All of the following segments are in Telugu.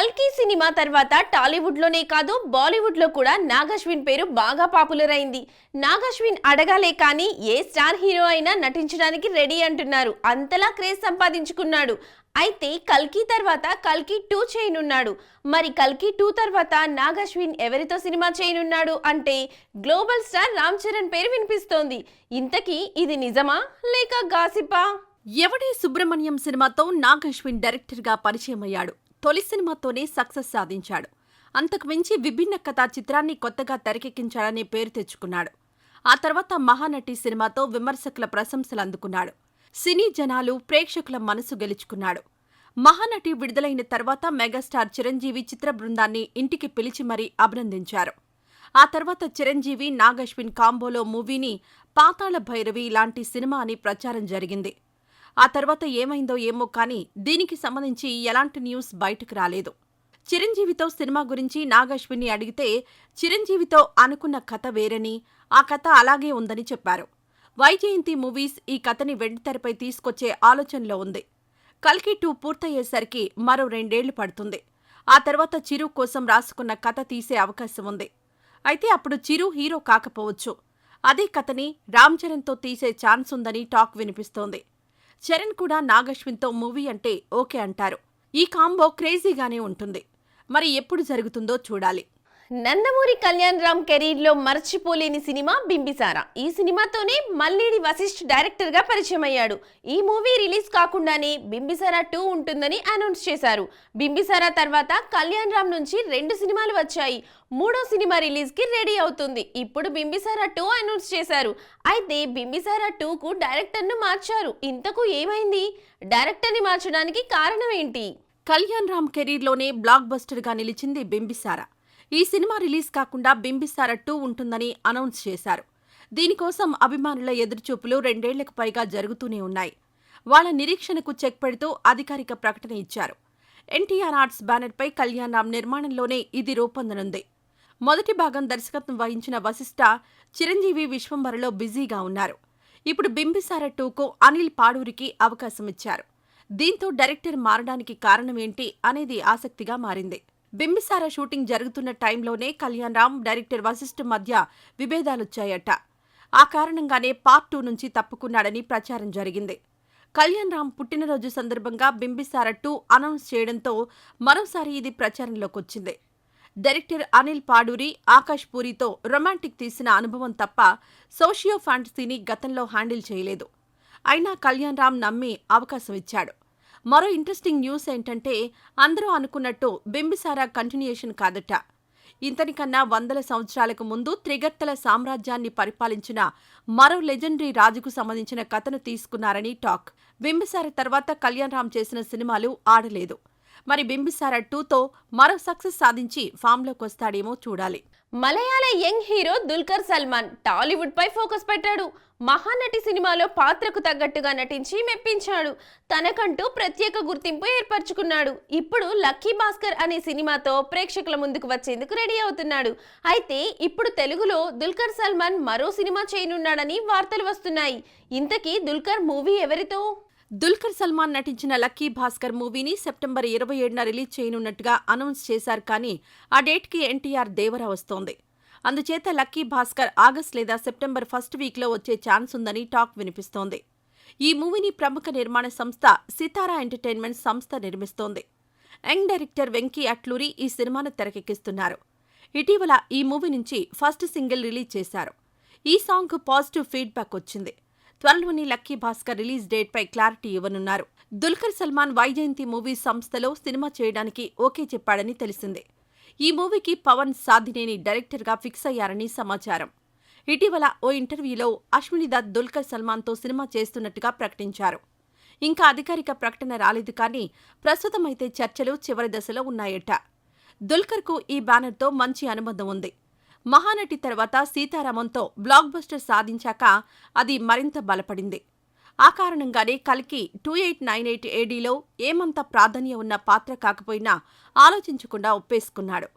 కల్కి సినిమా తర్వాత టాలీవుడ్ లోనే కాదు బాలీవుడ్ లో కూడా నాగశ్విన్ పేరు బాగా పాపులర్ అయింది. నాగశ్విన్ అడగాలే కానీ ఏ స్టార్ హీరో అయినా నటించడానికి రెడీ అంటున్నారు. అంతలా క్రేజ్ సంపాదించుకున్నాడు. అయితే కల్కి తర్వాత కల్కి 2 చేయనున్నాడు. మరి కల్కి 2 తర్వాత నాగశ్విన్ ఎవరితో సినిమా చేయనున్నాడు అంటే గ్లోబల్ స్టార్ రామ్ చరణ్ పేరు వినిపిస్తోంది. ఇంతకీ ఇది నిజమా లేక గాసిపా? ఎవడే సుబ్రహ్మణ్యం సినిమాతో నాగశ్విన్ డైరెక్టర్గా పరిచయమయ్యాడు. తొలి సినిమాతోనే సక్సెస్ సాధించాడు. అంతకు మించి విభిన్న కథా చిత్రాన్ని కొత్తగా తెరకెక్కించాడనే పేరు తెచ్చుకున్నాడు. ఆ తర్వాత మహానటి సినిమాతో విమర్శకుల ప్రశంసలు అందుకున్నాడు. సినీ జనాలు, ప్రేక్షకుల మనసు గెలుచుకున్నాడు. మహానటి విడుదలైన తర్వాత మెగాస్టార్ చిరంజీవి చిత్ర బృందాన్ని ఇంటికి పిలిచి మరీ అభినందించారు. ఆ తర్వాత చిరంజీవి, నాగశ్విన్ కాంబోలో మూవీని పాతాళ భైరవి లాంటి సినిమా అని ప్రచారం జరిగింది. ఆ తర్వాత ఏమైందో ఏమో కానీ దీనికి సంబంధించి ఎలాంటి న్యూస్ బయటకు రాలేదు. చిరంజీవితో సినిమా గురించి నాగశ్విన్ని అడిగితే చిరంజీవితో అనుకున్న కథ వేరని, ఆ కథ అలాగే ఉందని చెప్పారు. వైజయంతి మూవీస్ ఈ కథని వెండితెరపై తీసుకొచ్చే ఆలోచనలో ఉంది. కల్కి 2 పూర్తయ్యేసరికి మరో 2 ఏళ్లు పడుతుంది. ఆ తర్వాత చిరు కోసం రాసుకున్న కథ తీసే అవకాశం ఉంది. అయితే అప్పుడు చిరు హీరో కాకపోవచ్చు. అదే కథని రామ్ చరణ్తో తీసే ఛాన్స్ ఉందని టాక్ వినిపిస్తోంది. చరణ్ కూడా నాగశ్విన్తో మూవీ అంటే ఓకే అంటారు. ఈ కాంబో క్రేజీగానే ఉంటుంది. మరి ఎప్పుడు జరుగుతుందో చూడాలి. నందమూరి కళ్యాణ్ రామ్ కెరీర్ లో మర్చిపోలేని సినిమా బింబిసారా. ఈ సినిమాతోనే మల్లేడి వశిష్ఠ్ డైరెక్టర్ గా పరిచయం అయ్యాడు. ఈ మూవీ రిలీజ్ కాకుండానే బింబిసారా 2 ఉంటుందని అనౌన్స్ చేశారు. బింబిసారా తర్వాత కళ్యాణ్ రామ్ నుంచి 2 సినిమాలు వచ్చాయి. 3వ సినిమా రిలీజ్ కి రెడీ అవుతుంది. ఇప్పుడు బింబిసారా 2 అనౌన్స్ చేశారు. అయితే బింబిసారా 2 కు డైరెక్టర్ ను మార్చారు. ఇంతకు ఏమైంది? డైరెక్టర్ ని మార్చడానికి కారణం ఏంటి? కళ్యాణ్ రామ్ కెరీర్లోనే బ్లాక్ బస్టర్ గా నిలిచింది బింబిసారా. ఈ సినిమా రిలీజ్ కాకుండా బింబిసారా 2 ఉంటుందని అనౌన్స్ చేశారు. దీనికోసం అభిమానుల ఎదురుచూపులు 2 ఏళ్లకు పైగా జరుగుతూనే ఉన్నాయి. వాళ్ల నిరీక్షణకు చెక్ పెడుతూ అధికారిక ప్రకటన ఇచ్చారు. ఎన్టీఆర్ ఆర్ట్స్ బ్యానర్పై కళ్యాణ్ రామ్ నిర్మాణంలోనే ఇది రూపొందనుంది. మొదటి భాగం దర్శకత్వం వహించిన వశిష్ఠ, చిరంజీవి విశ్వంభరలో బిజీగా ఉన్నారు. ఇప్పుడు బింబిసారా 2కు అనిల్ పాడూరికి అవకాశం ఇచ్చారు. దీంతో డైరెక్టర్ మారడానికి కారణమేంటి అనేది ఆసక్తిగా మారింది. బింబిసారా షూటింగ్ జరుగుతున్న టైంలోనే కళ్యాణ్ రామ్, డైరెక్టర్ వశిష్ఠ్ మధ్య విభేదాలొచ్చాయట. ఆ కారణంగానే పార్ట్ 2 నుంచి తప్పుకున్నాడని ప్రచారం జరిగింది. కళ్యాణ్ రామ్ పుట్టినరోజు సందర్భంగా బింబిసారా 2 అనౌన్స్ చేయడంతో మరోసారి ఇది ప్రచారంలోకొచ్చింది. డైరెక్టర్ అనిల్ పాడూరి, ఆకాష్ పూరితో రొమాంటిక్ తీసిన అనుభవం తప్ప సోషియో ఫ్యాంటసీని గతంలో హ్యాండిల్ చేయలేదు. అయినా కళ్యాణ్ రామ్ నమ్మి అవకాశం ఇచ్చాడు. మరో ఇంట్రెస్టింగ్ న్యూస్ ఏంటంటే అందరూ అనుకున్నట్టు బింబిసారా కంటిన్యూయేషన్ కాదట. ఇంతనికన్నా 100 సంవత్సరాలకు ముందు త్రిగర్తల సామ్రాజ్యాన్ని పరిపాలించిన మరో లెజెండరీ రాజుకు సంబంధించిన కథను తీసుకున్నారని టాక్. బింబిసారా తర్వాత కళ్యాణ్ రామ్ చేసిన సినిమాలు ఆడలేదు. మరి బింబిసారా 2తో మరో సక్సెస్ సాధించి ఫామ్లోకొస్తాడేమో చూడాలి. మలయాళ యంగ్ హీరో దుల్కర్ సల్మాన్ టాలీవుడ్ పై ఫోకస్ పెట్టాడు. మహానటి సినిమాలో పాత్రకు తగ్గట్టుగా నటించి మెప్పించాడు. తనకంటూ ప్రత్యేక గుర్తింపు ఏర్పరచుకున్నాడు. ఇప్పుడు లక్కీ భాస్కర్ అనే సినిమాతో ప్రేక్షకుల ముందుకు వచ్చేందుకు రెడీ అవుతున్నాడు. అయితే ఇప్పుడు తెలుగులో దుల్కర్ సల్మాన్ మరో సినిమా చేయనున్నాడని వార్తలు వస్తున్నాయి. ఇంతకీ దుల్కర్ మూవీ ఎవరితో? దుల్కర్ సల్మాన్ నటించిన లక్కీ భాస్కర్ మూవీని సెప్టెంబర్ 27న రిలీజ్ చేయనున్నట్టుగా అనౌన్స్ చేశారు. కానీ ఆ డేట్కి ఎన్టీఆర్ దేవరా వస్తోంది. అందుచేత లక్కీ భాస్కర్ ఆగస్ట్ లేదా సెప్టెంబర్ 1st వీక్లో వచ్చే ఛాన్స్ ఉందని టాక్ వినిపిస్తోంది. ఈ మూవీని ప్రముఖ నిర్మాణ సంస్థ సితారా ఎంటర్టైన్మెంట్ సంస్థ నిర్మిస్తోంది. యంగ్ డైరెక్టర్ వెంకీ అట్లూరి ఈ సినిమాను తెరకెక్కిస్తున్నారు. ఇటీవల ఈ మూవీ నుంచి ఫస్ట్ సింగిల్ రిలీజ్ చేశారు. ఈ సాంగ్కు పాజిటివ్ ఫీడ్బ్యాక్ వచ్చింది. త్వరలోని లక్కీ భాస్కర్ రిలీజ్ డేట్పై క్లారిటీ ఇవ్వనున్నారు. దుల్కర్ సల్మాన్ వైజయంతి మూవీస్ సంస్థలో సినిమా చేయడానికి ఓకే చెప్పాడని తెలిసింది. ఈ మూవీకి పవన్ సాధినేని డైరెక్టర్గా ఫిక్స్ అయ్యారని సమాచారం. ఇటీవల ఓ ఇంటర్వ్యూలో అశ్విని దత్ దుల్కర్ సల్మాన్తో సినిమా చేస్తున్నట్టుగా ప్రకటించారు. ఇంకా అధికారిక ప్రకటన రాలేదు కానీ ప్రస్తుతం అయితే చర్చలు చివరి దశలో ఉన్నాయట. దుల్కర్కు ఈ బ్యానర్తో మంచి అనుబంధం ఉంది. మహానటి తర్వాత సీతారామంతో బ్లాక్ బస్టర్ సాధించాక అది మరింత బలపడింది. ఆ కారణంగానే కల్కి 2898 ADలో ఏమంత ప్రాధాన్యం ఉన్న పాత్ర కాకపోయినా ఆలోచించకుండా ఒప్పేసుకున్నాడు.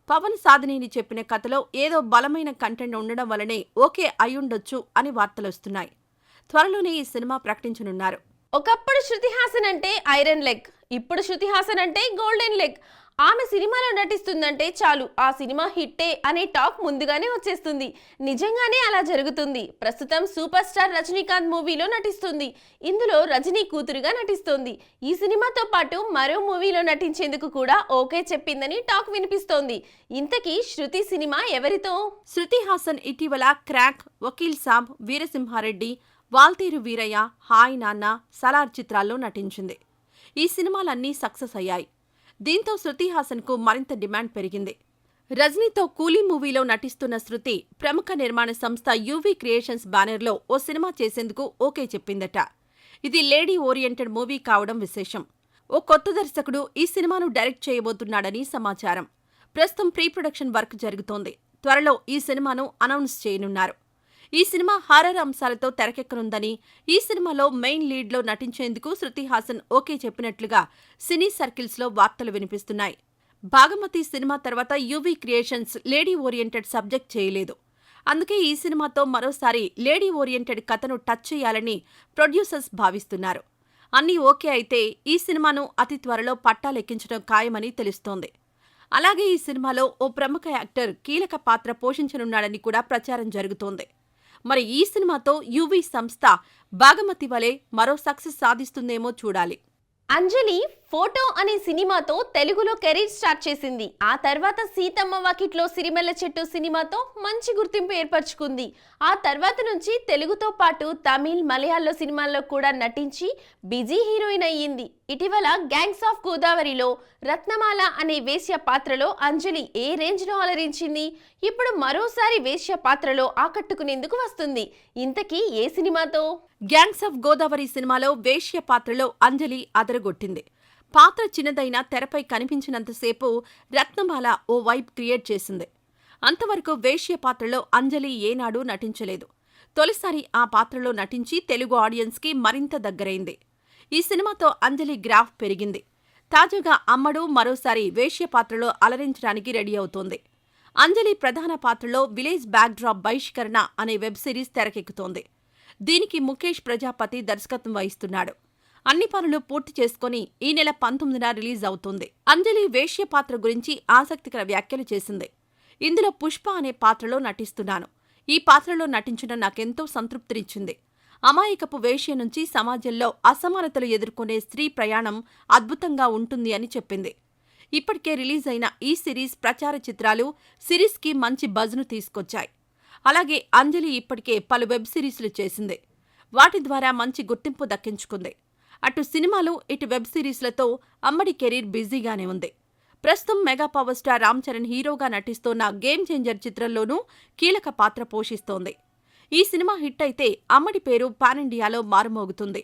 పవన్ సాధినేని చెప్పిన కథలో ఏదో బలమైన కంటెంట్ ఉండడం వల్లనే ఓకే అయ్యుండొచ్చు అని వార్తలొస్తున్నాయి. త్వరలోనే ఈ సినిమా ప్రకటించనున్నారు. ఒకప్పుడు శృతి హాసన్ అంటే ఐరన్ లెగ్, ఇప్పుడు శృతి హాసన్ అంటే గోల్డెన్ లెగ్. ఆమె సినిమాలో నటిస్తుందంటే చాలు ఆ సినిమా హిట్టే అనే టాక్ ముందుగానే వచ్చేస్తుంది. నిజంగానే అలా జరుగుతుంది. ప్రస్తుతం సూపర్ స్టార్ రజనీకాంత్ మూవీలో నటిస్తుంది. ఇందులో రజనీ కూతురుగా నటిస్తోంది. ఈ సినిమాతో పాటు మరో మూవీలో నటించేందుకు కూడా ఓకే చెప్పిందని టాక్ వినిపిస్తోంది. ఇంతకీ శృతి సినిమా ఎవరితో? శృతి హాసన్ ఇటీవల క్రాక్, వకీల్ సాబ్, వీరసింహారెడ్డి, వాల్తేరు వీరయ్య, హాయ్ నాన్న, సలార్ చిత్రాల్లో నటించింది. ఈ సినిమాలన్నీ సక్సెస్ అయ్యాయి. దీంతో శృతి హాసన్కు మరింత డిమాండ్ పెరిగింది. రజనీతో కూలీ మూవీలో నటిస్తున్న శృతి ప్రముఖ నిర్మాణ సంస్థ యూవీ క్రియేషన్స్ బ్యానర్లో ఓ సినిమా చేసేందుకు ఓకే చెప్పిందట. ఇది లేడీ ఓరియంటెడ్ మూవీ కావడం విశేషం. ఓ కొత్త దర్శకుడు ఈ సినిమాను డైరెక్ట్ చేయబోతున్నాడని సమాచారం. ప్రస్తుతం ప్రీ ప్రొడక్షన్ వర్క్ జరుగుతోంది. త్వరలో ఈ సినిమాను అనౌన్స్ చేయనున్నారు. ఈ సినిమా హారర్ అంశాలతో తెరకెక్కనుందని, ఈ సినిమాలో మెయిన్ లీడ్లో నటించేందుకు శృతి హాసన్ ఓకే చెప్పినట్లుగా సినీ సర్కిల్స్లో వార్తలు వినిపిస్తున్నాయి. భాగమతి సినిమా తర్వాత UV creations lady oriented subject చేయలేదు. అందుకే ఈ సినిమాతో మరోసారి లేడీ ఓరియంటెడ్ కథను టచ్ చేయాలని ప్రొడ్యూసర్స్ భావిస్తున్నారు. అన్నీ ఓకే అయితే ఈ సినిమాను అతి త్వరలో పట్టాలెక్కించడం ఖాయమని తెలుస్తోంది. అలాగే ఈ సినిమాలో ఓ ప్రముఖ యాక్టర్ కీలక పాత్ర పోషించనున్నాడని కూడా ప్రచారం జరుగుతోంది. మరి ఈ సినిమాతో యూవీ సంస్థ భాగమతి వలె మరో సక్సెస్ సాధిస్తుందేమో చూడాలి. అంజలి ఫోటో అనే సినిమాతో తెలుగులో కెరీర్ స్టార్ట్ చేసింది. ఆ తర్వాత సీతమ్మ వాకిట్లో సిరిమల్ల చెట్టు సినిమాతో మంచి గుర్తింపు ఏర్పరచుకుంది. ఆ తర్వాత నుంచి తెలుగుతో పాటు తమిళ్, మలయాళ సినిమాల్లో కూడా నటించి బిజీ హీరోయిన్ అయ్యింది. ఇటీవల గ్యాంగ్స్ ఆఫ్ గోదావరిలో రత్నమాల అనే వేశ్య పాత్రలో అంజలి ఏ రేంజ్లో అలరించింది. ఇప్పుడు మరోసారి వేశ్య పాత్రలో ఆకట్టుకునేందుకు వస్తుంది. ఇంతకీ ఏ సినిమాతో? గ్యాంగ్స్ ఆఫ్ గోదావరి సినిమాలో వేశ్య పాత్రలో అంజలి అదరగొట్టింది. పాత్ర చిన్నదైనా తెరపై కనిపించినంతసేపు రత్నమాల ఓ వైబ్ క్రియేట్ చేసింది. అంతవరకు వేశ్య పాత్రలో అంజలి ఏనాడూ నటించలేదు. తొలిసారి ఆ పాత్రలో నటించి తెలుగు ఆడియన్స్కి మరింత దగ్గరైంది. ఈ సినిమాతో అంజలి గ్రాఫ్ పెరిగింది. తాజాగా అమ్మడు మరోసారి వేశ్య పాత్రలో అలరించడానికి రెడీ అవుతోంది. అంజలి ప్రధాన పాత్రలో విలేజ్ బ్యాక్డ్రాప్ బహిష్కరణ అనే వెబ్ సిరీస్ తెరకెక్కుతోంది. దీనికి ముఖేష్ ప్రజాపతి దర్శకత్వం వహిస్తున్నాడు. అన్ని పనులు పూర్తి చేసుకుని ఈ నెల 19న రిలీజ్ అవుతుంది. అంజలి వేశ్య పాత్ర గురించి ఆసక్తికర వ్యాఖ్యలు చేసింది. ఇందులో పుష్ప అనే పాత్రలో నటిస్తున్నాను. ఈ పాత్రలో నటించడం నాకెంతో సంతృప్తినిచ్చింది. అమాయకపు వేశ్య నుంచి సమాజంలో అసమానతలు ఎదుర్కొనే స్త్రీ ప్రయాణం అద్భుతంగా ఉంటుంది అని చెప్పింది. ఇప్పటికే రిలీజ్ అయిన ఈ సిరీస్ ప్రచార చిత్రాలు సిరీస్కి మంచి బజ్ను తీసుకొచ్చాయి. అలాగే అంజలి ఇప్పటికే పలు వెబ్ సిరీస్లు చేసింది. వాటి ద్వారా మంచి గుర్తింపు దక్కించుకుంది. అటు సినిమాలు, ఇటు వెబ్ సిరీస్లతో అమ్మడి కెరీర్ బిజీగానే ఉంది. ప్రస్తుతం mega power star Ram Charan హీరోగా నటిస్తోన్న గేమ్ చేంజర్ చిత్రంలోనూ కీలక పాత్ర పోషిస్తోంది. ఈ సినిమా హిట్ అయితే అమ్మడి పేరు పాన్ ఇండియాలో మారుమోగుతుంది.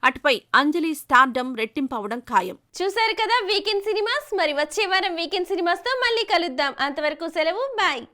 అటుపై అంజలి స్టార్డమ్ రెట్టింపవడం ఖాయం. చూశారు కదా వీకెండ్ సినిమాస్. మరి వచ్చే వారం వీకెండ్ సినిమాస్తో మళ్ళీ కలుద్దాం. అంతవరకు సెలవు, బాయ్.